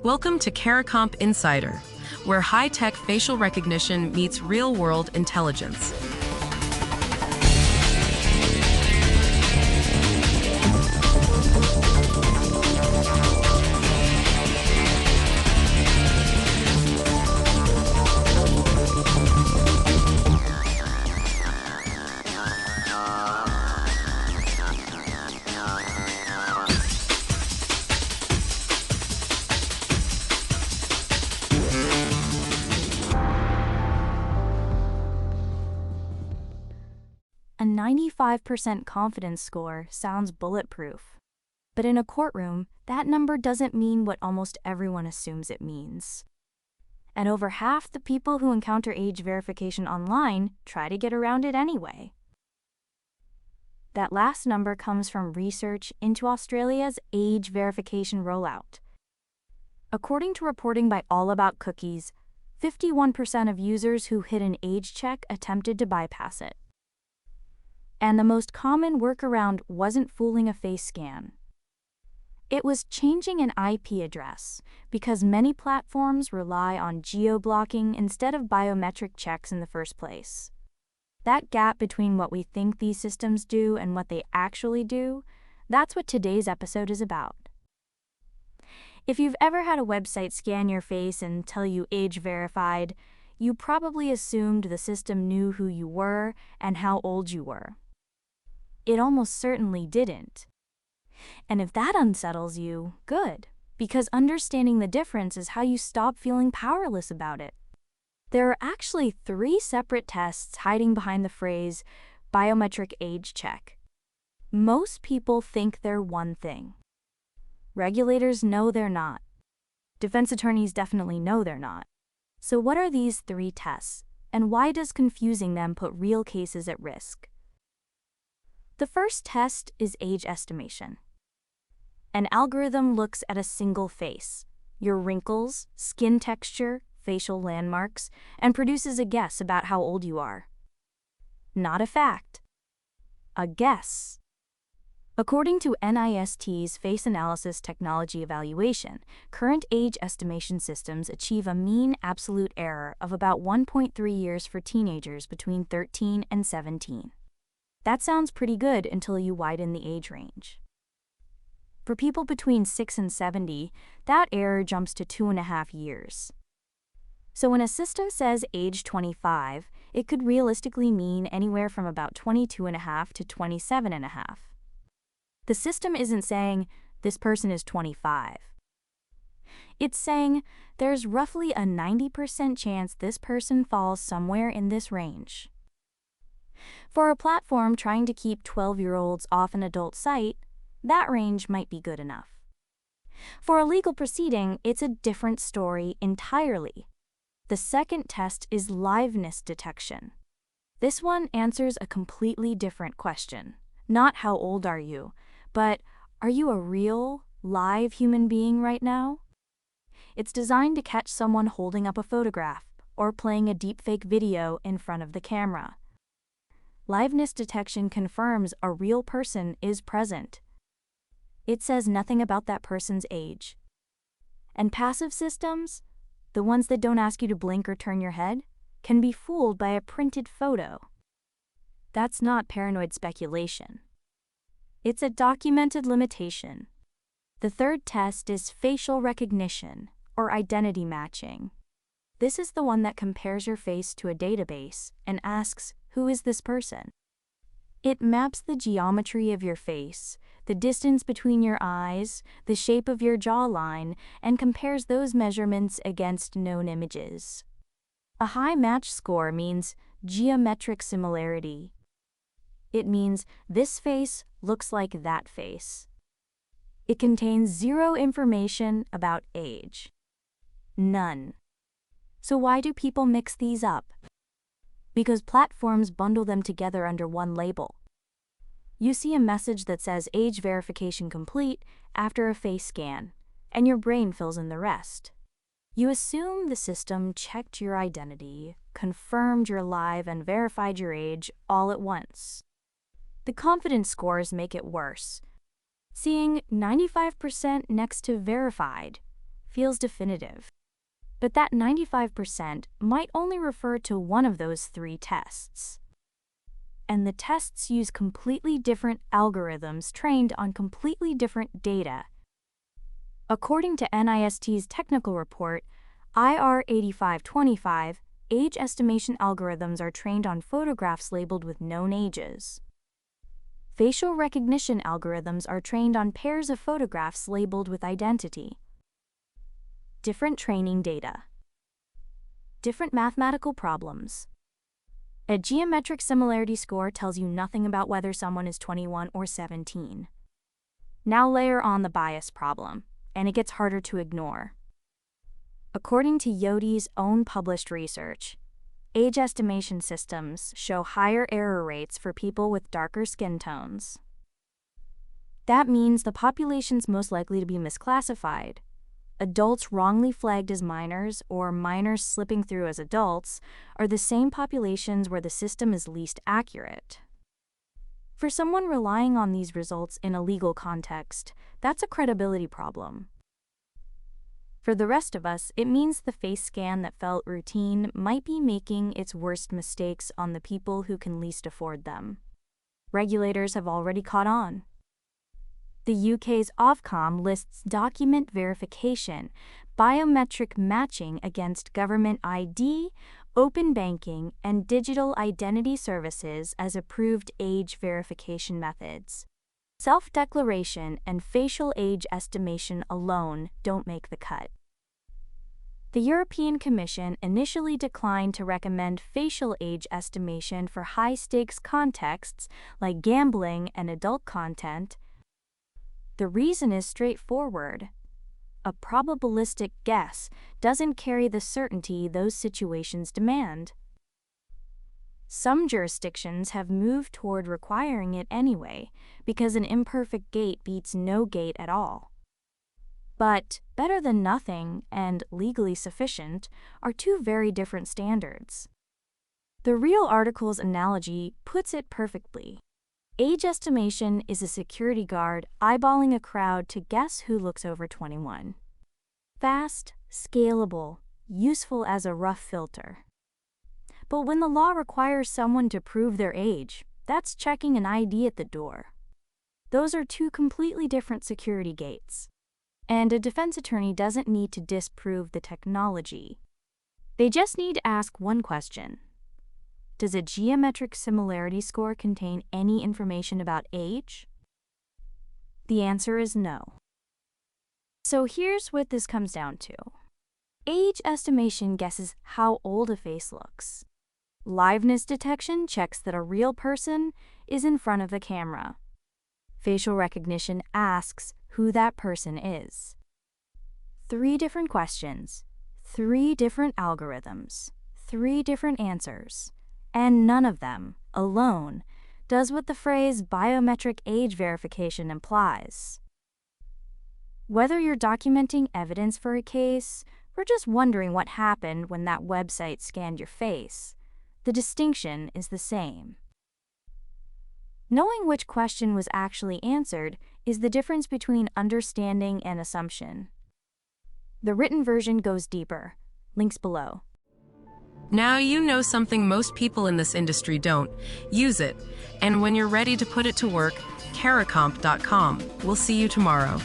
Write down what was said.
Welcome to CARICOMP Insider, where high-tech facial recognition meets real-world intelligence. A 95% confidence score sounds bulletproof. But in a courtroom, that number doesn't mean what almost everyone assumes it means. And over half the people who encounter age verification online try to get around it anyway. That last number comes from research into Australia's age verification rollout. According to reporting by All About Cookies, 51% of users who hit an age check attempted to bypass it. And the most common workaround wasn't fooling a face scan. It was changing an IP address, because many platforms rely on geo-blocking instead of biometric checks in the first place. That gap between what we think these systems do and what they actually do, that's what today's episode is about. If you've ever had a website scan your face and tell you age verified, you probably assumed the system knew who you were and how old you were. It almost certainly didn't. And if that unsettles you, good, because understanding the difference is how you stop feeling powerless about it. There are actually 3 separate tests hiding behind the phrase biometric age check. Most people think they're one thing. Regulators know they're not. Defense attorneys definitely know they're not. So what are these 3 tests, and why does confusing them put real cases at risk? The first test is age estimation. An algorithm looks at a single face, your wrinkles, skin texture, facial landmarks, and produces a guess about how old you are. Not a fact. A guess. According to NIST's Face Analysis Technology Evaluation, current age estimation systems achieve a mean absolute error of about 1.3 years for teenagers between 13 and 17. That sounds pretty good until you widen the age range. For people between 6 and 70, that error jumps to 2.5 years. So when a system says age 25, it could realistically mean anywhere from about 22.5 to 27.5. The system isn't saying, this person is 25. It's saying, there's roughly a 90% chance this person falls somewhere in this range. For a platform trying to keep 12-year-olds off an adult site, that range might be good enough. For a legal proceeding, it's a different story entirely. The second test is liveness detection. This one answers a completely different question. Not how old are you, but are you a real, live human being right now? It's designed to catch someone holding up a photograph or playing a deepfake video in front of the camera. Liveness detection confirms a real person is present. It says nothing about that person's age. And passive systems, the ones that don't ask you to blink or turn your head, can be fooled by a printed photo. That's not paranoid speculation. It's a documented limitation. The third test is facial recognition, or identity matching. This is the one that compares your face to a database and asks, who is this person? It maps the geometry of your face, the distance between your eyes, the shape of your jawline, and compares those measurements against known images. A high match score means geometric similarity. It means this face looks like that face. It contains 0 information about age. None. So why do people mix these up? Because platforms bundle them together under one label. You see a message that says age verification complete after a face scan, and your brain fills in the rest. You assume the system checked your identity, confirmed you're live, and verified your age all at once. The confidence scores make it worse. Seeing 95% next to verified feels definitive. But that 95% might only refer to one of those 3 tests. And the tests use completely different algorithms trained on completely different data. According to NIST's technical report, IR 8525, age estimation algorithms are trained on photographs labeled with known ages. Facial recognition algorithms are trained on pairs of photographs labeled with identity. Different training data. Different mathematical problems. A geometric similarity score tells you nothing about whether someone is 21 or 17. Now layer on the bias problem, and it gets harder to ignore. According to Yodi's own published research, age estimation systems show higher error rates for people with darker skin tones. That means the population's most likely to be misclassified. Adults wrongly flagged as minors or minors slipping through as adults are the same populations where the system is least accurate. For someone relying on these results in a legal context, that's a credibility problem. For the rest of us, it means the face scan that felt routine might be making its worst mistakes on the people who can least afford them. Regulators have already caught on. The UK's Ofcom lists document verification, biometric matching against government ID, open banking, and digital identity services as approved age verification methods. Self-declaration and facial age estimation alone don't make the cut. The European Commission initially declined to recommend facial age estimation for high-stakes contexts like gambling and adult content. The reason is straightforward. A probabilistic guess doesn't carry the certainty those situations demand. Some jurisdictions have moved toward requiring it anyway, because an imperfect gait beats no gait at all. But better than nothing and legally sufficient are 2 very different standards. The Real Article's analogy puts it perfectly. Age estimation is a security guard eyeballing a crowd to guess who looks over 21. Fast, scalable, useful as a rough filter. But when the law requires someone to prove their age, that's checking an ID at the door. Those are 2 completely different security gates. And a defense attorney doesn't need to disprove the technology. They just need to ask one question. Does a geometric similarity score contain any information about age? The answer is no. So here's what this comes down to. Age estimation guesses how old a face looks. Liveness detection checks that a real person is in front of the camera. Facial recognition asks who that person is. 3 different questions, 3 different algorithms, 3 different answers, and none of them, alone, does what the phrase biometric age verification implies. Whether you're documenting evidence for a case or just wondering what happened when that website scanned your face, the distinction is the same. Knowing which question was actually answered is the difference between understanding and assumption. The written version goes deeper. Links below. Now you know something most people in this industry don't. Use it. And when you're ready to put it to work, caracomp.com. We'll see you tomorrow.